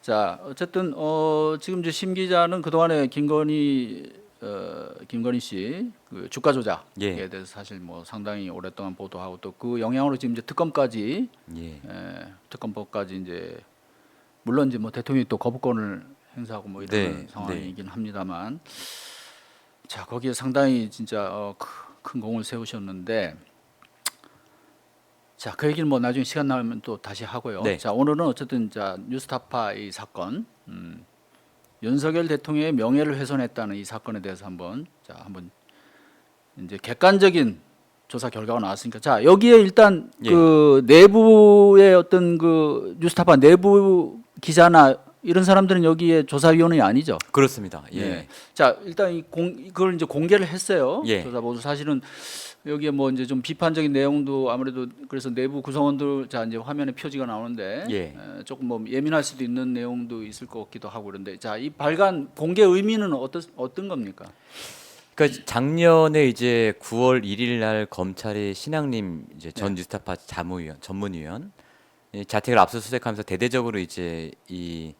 자, 어쨌든 지금 이제 심 기자는 그동안에 김건희 씨그 주가 조작에 예. 대해서 사실 뭐 상당히 오랫동안 보도하고 또 그 영향으로 지금 이제 특검까지 예. 특검법까지 이제 물론 이제 뭐 대통령이 또 거부권을 행사하고 뭐 이런 네. 상황이긴 합니다만 자 거기에 상당히 진짜 큰 공을 세우셨는데 자 그 얘기는 뭐 나중에 시간 나면 또 다시 하고요. 네. 자 오늘은 어쨌든 자 뉴스타파 이 사건 윤석열 대통령의 명예를 훼손했다는 이 사건에 대해서 한번 이제 객관적인 조사 결과가 나왔으니까 자 여기에 일단 예. 그 내부의 어떤 그 뉴스타파 내부 기자나 이런 사람들은 여기에 조사위원이 아니죠. 그렇습니다. 예. 네. 자 일단 이걸 이제 공개를 했어요. 예. 조사보도 사실은 여기에 뭐 이제 좀 비판적인 내용도 아무래도 그래서 내부 구성원들 자 이제 화면에 표지가 나오는데 예. 조금 뭐 예민할 수도 있는 내용도 있을 것 같기도 하고 그런데 자 이 발간 공개 의미는 어떤 겁니까? 그러니까 작년에 이제 9월 1일 날 검찰이 신앙님 이제 전 네. 뉴스타파 전문위원 이 자택을 압수수색하면서 대대적으로 이제 이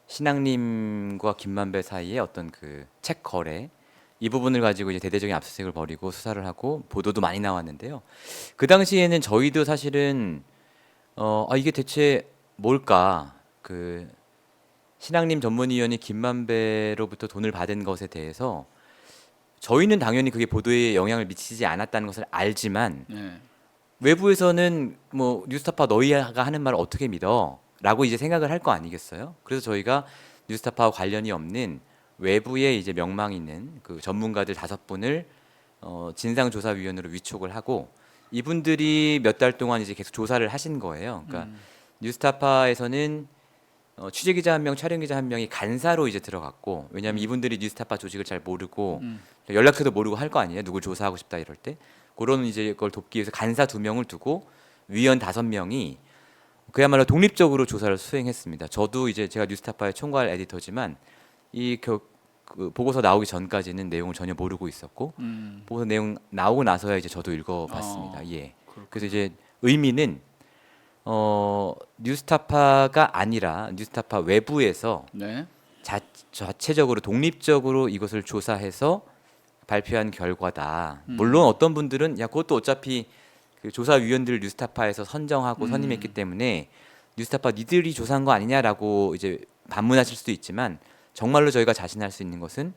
신앙님과 김만배 사이에 어떤 그 책 거래 이 부분을 가지고 이제 대대적인 압수수색을 벌이고 수사를 하고 보도도 많이 나왔는데요. 그 당시에는 저희도 사실은 이게 대체 뭘까? 그 신앙님 전문위원이 김만배로부터 돈을 받은 것에 대해서 저희는 당연히 그게 보도에 영향을 미치지 않았다는 것을 알지만 네. 외부에서는 뭐 뉴스타파 너희가 하는 말을 어떻게 믿어? 라고 이제 생각을 할 거 아니겠어요? 그래서 저희가 뉴스타파와 관련이 없는 외부에 이제 명망 있는 그 전문가들 5분을 진상조사위원으로 위촉을 하고 이분들이 몇 달 동안 이제 계속 조사를 하신 거예요. 그러니까 뉴스타파에서는 취재기자 1명, 촬영기자 1명이 간사로 이제 들어갔고 왜냐하면 이분들이 뉴스타파 조직을 잘 모르고 연락처도 모르고 할 거 아니에요. 누굴 조사하고 싶다 이럴 때 그런 이제 그걸 돕기 위해서 간사 2명을 두고 위원 5명이 그야말로 독립적으로 조사를 수행했습니다. 저도 이제 제가 뉴스타파의 총괄 에디터지만 그 보고서 나오기 전까지는 내용을 전혀 모르고 있었고 보고서 내용 나오고 나서야 이제 저도 읽어봤습니다. 예. 그래서 이제 의미는 뉴스타파가 아니라 뉴스타파 외부에서 네. 자체적으로 독립적으로 이것을 조사해서 발표한 결과다. 물론 어떤 분들은 야 그것도 어차피 그 조사위원들 뉴스타파에서 선정하고 선임했기 때문에 뉴스타파 니들이 조사한 거 아니냐라고 이제 반문하실 수도 있지만 정말로 저희가 자신할 수 있는 것은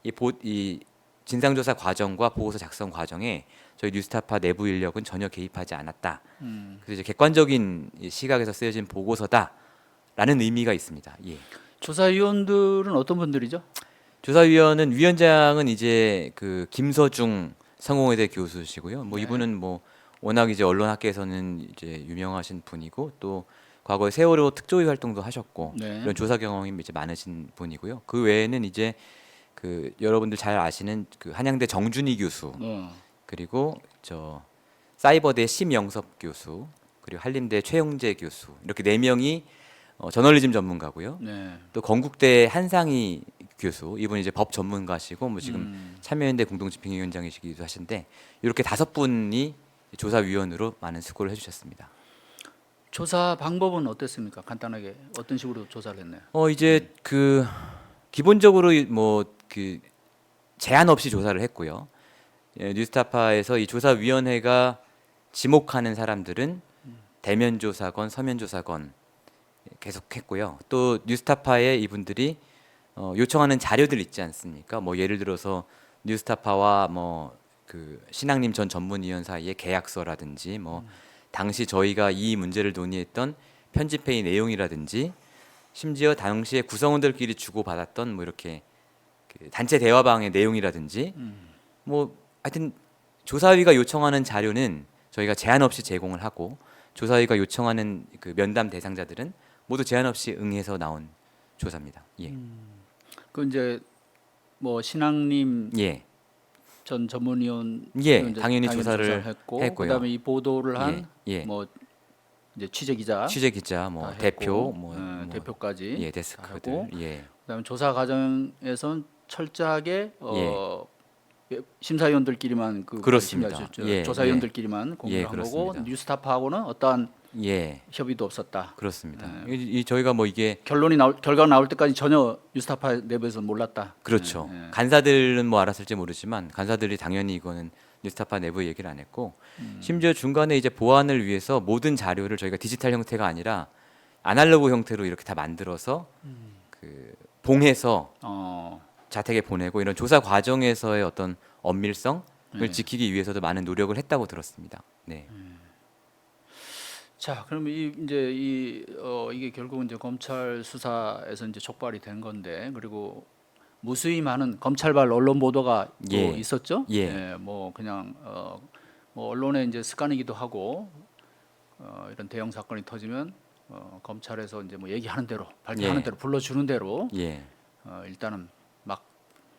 이 진상조사 과정과 보고서 작성 과정에 저희 뉴스타파 내부 인력은 전혀 개입하지 않았다. 그래서 이제 객관적인 시각에서 쓰여진 보고서다라는 의미가 있습니다. 예. 조사위원들은 어떤 분들이죠? 위원장은 이제 그 김서중 성공회대 교수시고요. 뭐 네. 이분은 뭐 워낙 이제 언론학계에서는 이제 유명하신 분이고 또 과거에 세월호 특조위 활동도 하셨고 네. 이런 조사 경험이 이제 많으신 분이고요. 그 외에는 이제 그 여러분들 잘 아시는 그 한양대 정준희 교수 그리고 저 사이버대 심영섭 교수 그리고 한림대 최용재 교수 이렇게 4명이 저널리즘 전문가고요. 네. 또 건국대 한상희 교수 이분이 이제 법 전문가시고 뭐 지금 참여연대 공동집행위원장이시기도 하신데 이렇게 5분이 조사위원으로 많은 수고를 해주셨습니다. 조사 방법은 어땠습니까? 간단하게 어떤 식으로 조사를 했나요? 이제 그 기본적으로 뭐 그 제한 없이 조사를 했고요. 예, 뉴스타파에서 이 조사위원회가 지목하는 사람들은 대면 조사건, 서면 조사건 계속했고요. 또 뉴스타파에 이분들이 요청하는 자료들 있지 않습니까? 뭐 예를 들어서 뉴스타파와 뭐 그 신앙님 전 전문위원 사이의 계약서라든지 뭐 당시 저희가 이 문제를 논의했던 편집회의 내용이라든지 심지어 당시에 구성원들끼리 주고받았던 뭐 이렇게 그 단체 대화방의 내용이라든지 뭐 하여튼 조사위가 요청하는 자료는 저희가 제한 없이 제공을 하고 조사위가 요청하는 그 면담 대상자들은 모두 제한 없이 응해서 나온 조사입니다. 예. 그 이제 뭐 신앙님 예. 전 전문위원 예, 당연히 조사를 했고 했고요. 그다음에 이 보도를 한 예. 뭐 이제 취재 기자 취재 기자 뭐 다 대표 했고, 뭐 대표까지 예, 다 데스크들. 하고 예. 그다음에 조사 과정에선 철저하게 예. 심사위원들끼리만 그 그렇습니다. 심사- 예, 조사위원들끼리만 공개를 예, 한 거고 그렇습니다. 뉴스타파하고는 어떠한 예, 협의도 없었다. 그렇습니다. 네. 저희가 뭐 이게 결과가 나올 때까지 전혀 뉴스타파 내부에서는 몰랐다. 그렇죠. 네, 네. 간사들은 뭐 알았을지 모르지만 간사들이 당연히 이거는 뉴스타파 내부에 얘기를 안 했고 심지어 중간에 이제 보안을 위해서 모든 자료를 저희가 디지털 형태가 아니라 아날로그 형태로 이렇게 다 만들어서 그 봉해서 어, 자택에 보내고 이런 조사 과정에서의 어떤 엄밀성을 네. 지키기 위해서도 많은 노력을 했다고 들었습니다. 네. 자, 그럼 이게 결국은 이제 검찰 수사에서 이제 촉발이 된 건데, 그리고 무수히 많은 검찰발 언론 보도가 또 예. 있었죠. 예. 뭐 그냥 뭐 언론의 이제 습관이기도 하고 이런 대형 사건이 터지면 검찰에서 이제 뭐 얘기하는 대로 발표하는 예. 대로 불러주는 대로 예. 일단은 막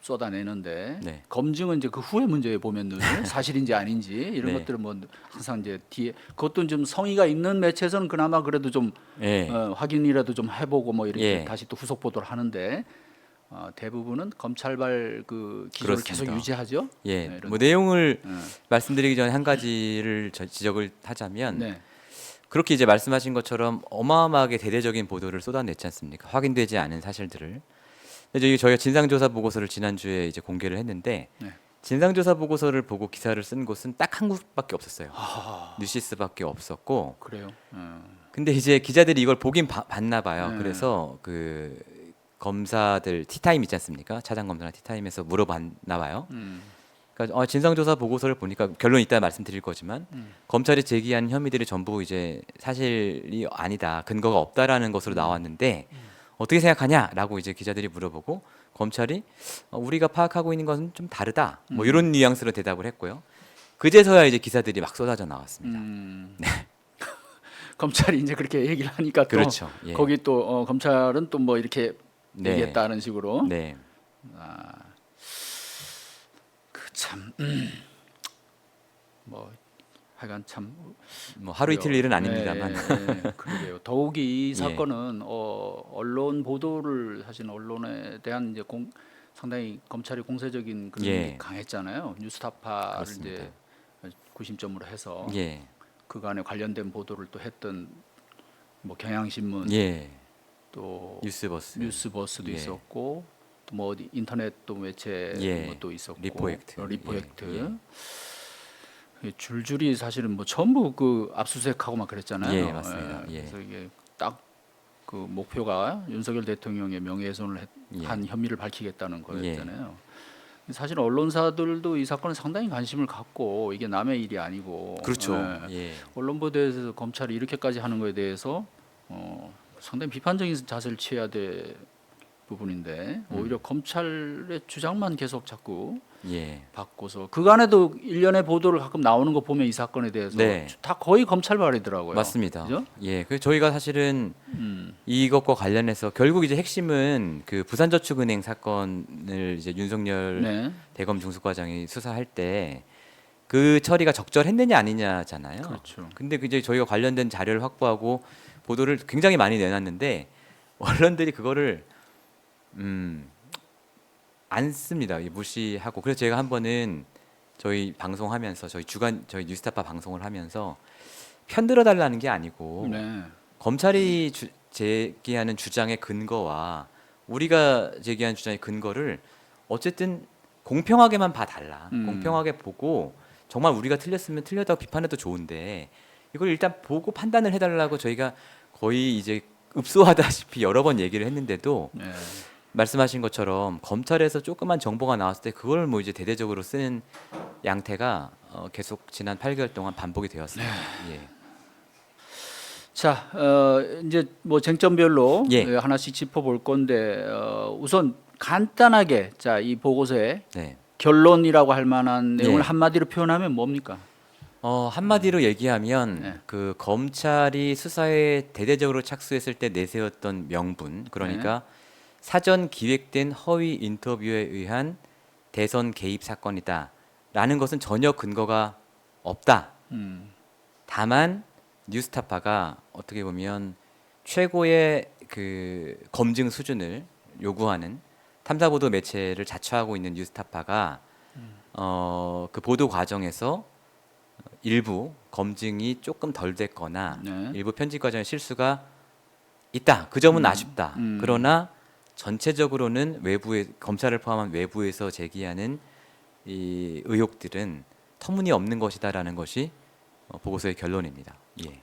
쏟아내는데 네. 검증은 이제 그 후에 문제에 보면 늘 사실인지 아닌지 이런 네. 것들은 뭐 항상 이제 뒤에 그것도 좀 성의가 있는 매체에서는 그나마 그래도 좀 예. 확인이라도 좀 해보고 뭐 이렇게 예. 다시 또 후속 보도를 하는데 대부분은 검찰발 그 기조를 계속 그렇습니다. 유지하죠. 예. 네, 이런- 뭐 내용을 네. 말씀드리기 전에 한 가지를 지적을 하자면 네. 그렇게 이제 말씀하신 것처럼 어마어마하게 대대적인 보도를 쏟아냈지 않습니까? 확인되지 않은 사실들을. 근데 저희가 진상조사 보고서를 지난주에 이제 공개를 했는데 네. 진상조사 보고서를 보고 기사를 쓴 곳은 딱 한 곳밖에 없었어요. 아, 뉴시스밖에 없었고. 그래요. 근데 이제 기자들이 이걸 보긴 봤나 봐요. 네. 그래서 그 검사들 티타임 있지 않습니까? 차장 검사나 티타임에서 물어봤나 봐요. 그러니까 진상조사 보고서를 보니까 결론 이따 말씀드릴 거지만 검찰이 제기한 혐의들이 전부 이제 사실이 아니다, 근거가 없다라는 것으로 나왔는데 어떻게 생각하냐라고 이제 기자들이 물어보고 검찰이 우리가 파악하고 있는 것은 좀 다르다, 뭐 이런 뉘앙스로 대답을 했고요. 그제서야 이제 기사들이 막 쏟아져 나왔습니다. 검찰이 이제 그렇게 얘기를 하니까 또 그렇죠. 예. 거기 또 검찰은 또 뭐 이렇게 네. 얘기했다는 식으로 네, 참 뭐 하여간 참 뭐 하루 이틀 일은 아닙니다만. 그러게요. 더욱이 이 예. 사건은 언론 보도를 사실 언론에 대한 이제 상당히 검찰이 공세적인 그런 예. 게 강했잖아요. 뉴스타파를 그렇습니다. 이제 구심점으로 해서 예, 그간에 관련된 보도를 또 했던 뭐 경향신문 예, 또 뉴스버스, 뉴스버스도 예. 있었고 또 뭐 어디 인터넷 또 매체 예. 뭐또 있었고 리포액트. 리포액트 예, 줄줄이 사실은 뭐 전부 그 압수수색하고 막 그랬잖아요. 예, 맞습니다. 예. 그래서 이게 딱 그 목표가 윤석열 대통령의 명예훼손을 예. 한 혐의를 밝히겠다는 거였잖아요. 사실 언론사들도 이 사건에 상당히 관심을 갖고 이게 남의 일이 아니고 그렇죠. 예. 예, 언론 보도에서 검찰이 이렇게까지 하는 거에 대해서 상당히 비판적인 자세를 취해야 될 부분인데 오히려 검찰의 주장만 계속 자꾸 예, 바꿔서 그간에도 일련의 보도를 가끔 나오는 거 보면 이 사건에 대해서 네. 다 거의 검찰 발이더라고요. 맞습니다. 그죠? 예, 그 저희가 사실은 이것과 관련해서 결국 이제 핵심은 그 부산저축은행 사건을 이제 윤석열 네. 대검 중수과장이 수사할 때 그 처리가 적절했느냐 아니냐잖아요. 그렇죠. 근데 이제 저희가 관련된 자료를 확보하고 보도를 굉장히 많이 내놨는데 언론들이 그거를 안 씁니다. 무시하고. 그래서 제가 한 번은 저희 방송하면서 저희 뉴스타파 방송을 하면서 편들어 달라는 게 아니고 네. 검찰이 제기하는 주장의 근거와 우리가 제기한 주장의 근거를 어쨌든 공평하게만 봐달라. 공평하게 보고 정말 우리가 틀렸으면 틀렸다고 비판해도 좋은데 이걸 일단 보고 판단을 해달라고 저희가 거의 이제 읍소하다시피 여러 번 얘기를 했는데도 네. 말씀하신 것처럼 검찰에서 조그만 정보가 나왔을 때 그걸 뭐 이제 대대적으로 쓰는 양태가 계속 지난 8개월 동안 반복이 되었습니다. 예. 자, 이제 뭐 쟁점별로 예. 하나씩 짚어볼 건데 우선 간단하게 자, 이 보고서의 네. 결론이라고 할 만한 내용을 예. 한마디로 표현하면 뭡니까? 한마디로 얘기하면 네. 그 검찰이 수사에 대대적으로 착수했을 때 내세웠던 명분, 그러니까 사전 기획된 허위 인터뷰에 의한 대선 개입 사건이다라는 것은 전혀 근거가 없다. 다만 뉴스타파가 어떻게 보면 최고의 그 검증 수준을 요구하는 탐사보도 매체를 자처하고 있는 뉴스타파가 그 보도 과정에서 일부 검증이 조금 덜 됐거나 네. 일부 편집 과정에 실수가 있다. 그 점은 아쉽다. 그러나 전체적으로는 외부의 검찰을 포함한 외부에서 제기하는 이 의혹들은 터무니없는 것이다라는 것이 보고서의 결론입니다. 예.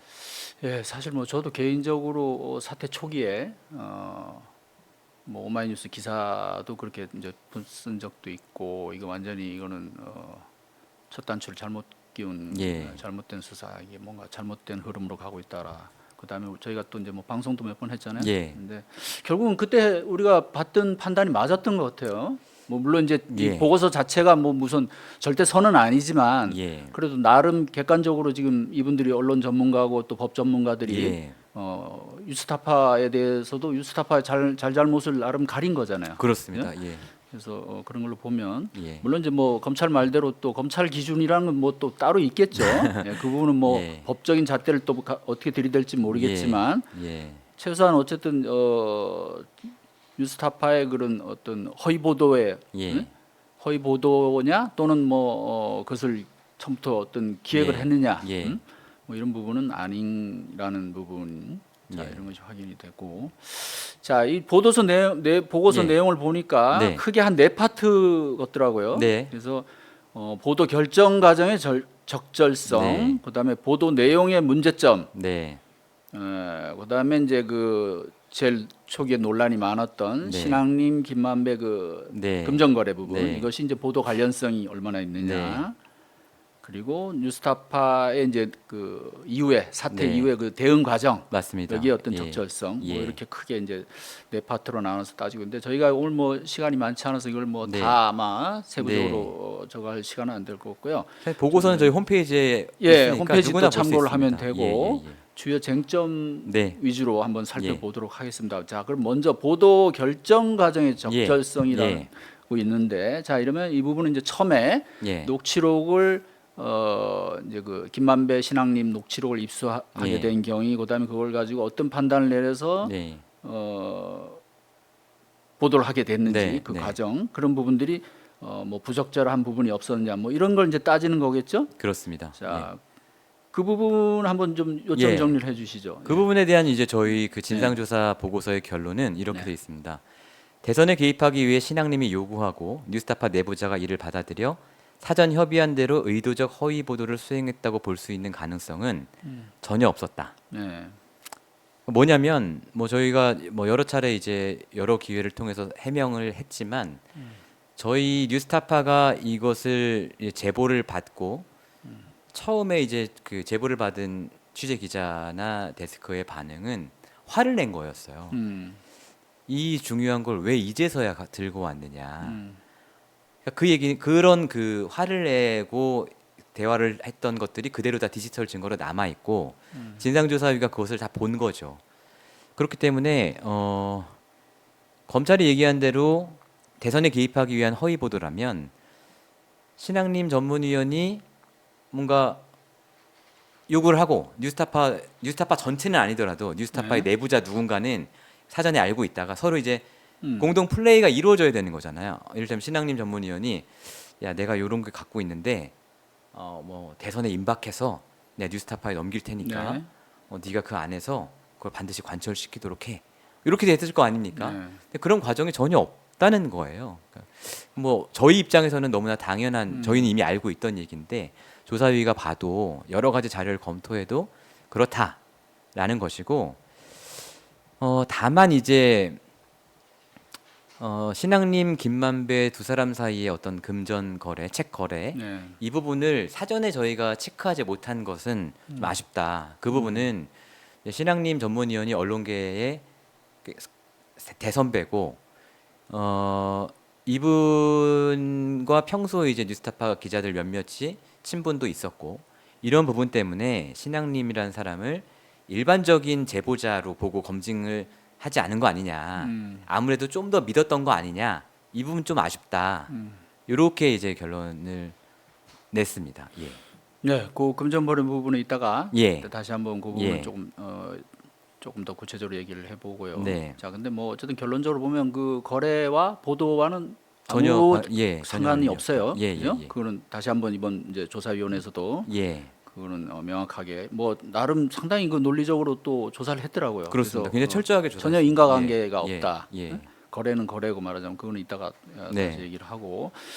예, 사실 뭐 저도 개인적으로 사태 초기에 뭐 오마이뉴스 기사도 그렇게 이제 쓴 적도 있고 이거 완전히 이거는 첫 단추를 잘못 끼운 예. 잘못된 수사 이게 뭔가 잘못된 흐름으로 가고 있다라. 그다음에 저희가 또 이제 뭐 방송도 몇 번 했잖아요. 예. 근데 결국은 그때 우리가 봤던 판단이 맞았던 것 같아요. 뭐 물론 이제 이 예. 보고서 자체가 뭐 무슨 절대 선은 아니지만 예. 그래도 나름 객관적으로 지금 이분들이 언론 전문가고 또 법 전문가들이 예. 뉴스타파에 대해서도 뉴스타파의 잘잘못을 나름 가린 거잖아요. 그렇습니다. 예. 그래서 그런 걸로 보면 예. 물론 이제 뭐 검찰 말대로 또 검찰 기준이라는 건 뭐 또 따로 있겠죠. 예, 그 부분은 뭐 예. 법적인 잣대를 또 어떻게 들이댈지 모르겠지만 예. 최소한 어쨌든 뉴스타파의 그런 어떤 허위 보도에 예. 허위 보도냐 또는 뭐 그것을 처음부터 어떤 기획을 예. 했느냐 예. 뭐 이런 부분은 아닌라는 부분 자, 예. 이런 것이 확인이 되고 자, 이 보고서 예. 내용을 보니까 네. 크게 한 네 파트 같더라고요. 네. 그래서 보도 결정 과정의 적절성, 네. 그다음에 보도 내용의 문제점, 네. 그다음에 이제 그 제일 초기에 논란이 많았던 네. 신앙림 김만배 그 네. 금전거래 부분 네. 이것이 이제 보도 관련성이 얼마나 있느냐. 네. 그리고 뉴스타파의 이제 그 이후에 사태 네. 이후에 그 대응 과정 맞습니다. 여기 어떤 예. 적절성 예. 뭐 이렇게 크게 이제 네 파트로 나눠서 따지고 있는데 저희가 오늘 뭐 시간이 많지 않아서 이걸 뭐 네. 다 아마 세부적으로 저거 할 시간은 안 될 것 같고요. 사실 보고서는 저희 홈페이지에 예, 있으니까 홈페이지 누구나 또 볼수 참고를 있습니다. 하면 되고 예, 예, 예. 주요 쟁점 네. 위주로 한번 살펴보도록 하겠습니다. 자, 그럼 먼저 보도 결정 과정의 적절성이라고 예. 있는데 자, 이러면 이 부분은 이제 처음에 예. 녹취록을 이제 그 김만배 신앙님 녹취록을 입수하게 예. 된 경위 그다음에 그걸 가지고 어떤 판단을 내려서 네. 보도를 하게 됐는지 네, 그 네. 과정 그런 부분들이 뭐 부적절한 부분이 없었느냐 뭐 이런 걸 이제 따지는 거겠죠. 그렇습니다. 자, 그 부분 한번 좀 요점 예. 정리를 해주시죠. 그 부분에 대한 이제 저희 그 진상조사 보고서의 결론은 이렇게 네. 되어 있습니다. 대선에 개입하기 위해 신앙님이 요구하고 뉴스타파 내부자가 이를 받아들여 사전 협의한 대로 의도적 허위 보도를 수행했다고 볼 수 있는 가능성은 전혀 없었다. 네. 뭐냐면 뭐 저희가 뭐 여러 차례 이제 여러 기회를 통해서 해명을 했지만 저희 뉴스타파가 이것을 이제 제보를 받고 처음에 이제 그 제보를 받은 취재 기자나 데스크의 반응은 화를 낸 거였어요. 이 중요한 걸 왜 이제서야 들고 왔느냐. 그 얘기 그런 그 화를 내고 대화를 했던 것들이 그대로 다 디지털 증거로 남아 있고 진상조사위가 그것을 다 본 거죠. 그렇기 때문에 검찰이 얘기한 대로 대선에 개입하기 위한 허위 보도라면 신앙님 전문위원이 뭔가 요구를 하고 뉴스타파 전체는 아니더라도 뉴스타파의 네. 내부자 누군가는 사전에 알고 있다가 서로 이제 공동 플레이가 이루어져야 되는 거잖아요. 이를테면 신앙님 전문위원이 야 내가 요런 게 갖고 있는데 뭐 대선에 임박해서 내가 뉴스타파에 넘길 테니까 네. 네가 그 안에서 그걸 반드시 관철시키도록 해. 이렇게 됐을 거 아닙니까? 네. 근데 그런 과정이 전혀 없다는 거예요. 그러니까 뭐 저희 입장에서는 너무나 당연한 저희는 이미 알고 있던 얘기인데 조사위가 봐도 여러 가지 자료를 검토해도 그렇다라는 것이고 다만 이제 신앙님 김만배 두 사람 사이의 어떤 금전 거래, 책 거래 네. 이 부분을 사전에 저희가 체크하지 못한 것은 좀 아쉽다. 그 부분은 신앙님 전문위원이 언론계의 대선배고 이분과 평소에 이제 뉴스타파 기자들 몇몇이 친분도 있었고 이런 부분 때문에 신앙님이라는 사람을 일반적인 제보자로 보고 검증을 하지 않은 거 아니냐. 아무래도 좀 더 믿었던 거 아니냐. 이 부분 좀 아쉽다. 이렇게 이제 결론을 냈습니다. 예. 네, 그 금전거래 부분에 있다가 예. 다시 한번 그 부분 예. 조금 더 구체적으로 얘기를 해보고요. 네. 자, 근데 뭐 어쨌든 결론적으로 보면 그 거래와 보도와는 전혀 아무 상관이 상관이 없다. 없어요. 예, 그죠? 예. 그거는 다시 한번 이번 이제 조사위원회에서도 예. 그거는 명확하게 뭐 나름 상당히 그 논리적으로 또 조사를 했더라고요. 그렇습니다. 그래서, 굉장히 철저하게 조사. 전혀 인과관계가 예, 없다. 예, 예. 거래는 거래고 말하자면 그거는 이따가 네. 다시 얘기를 하고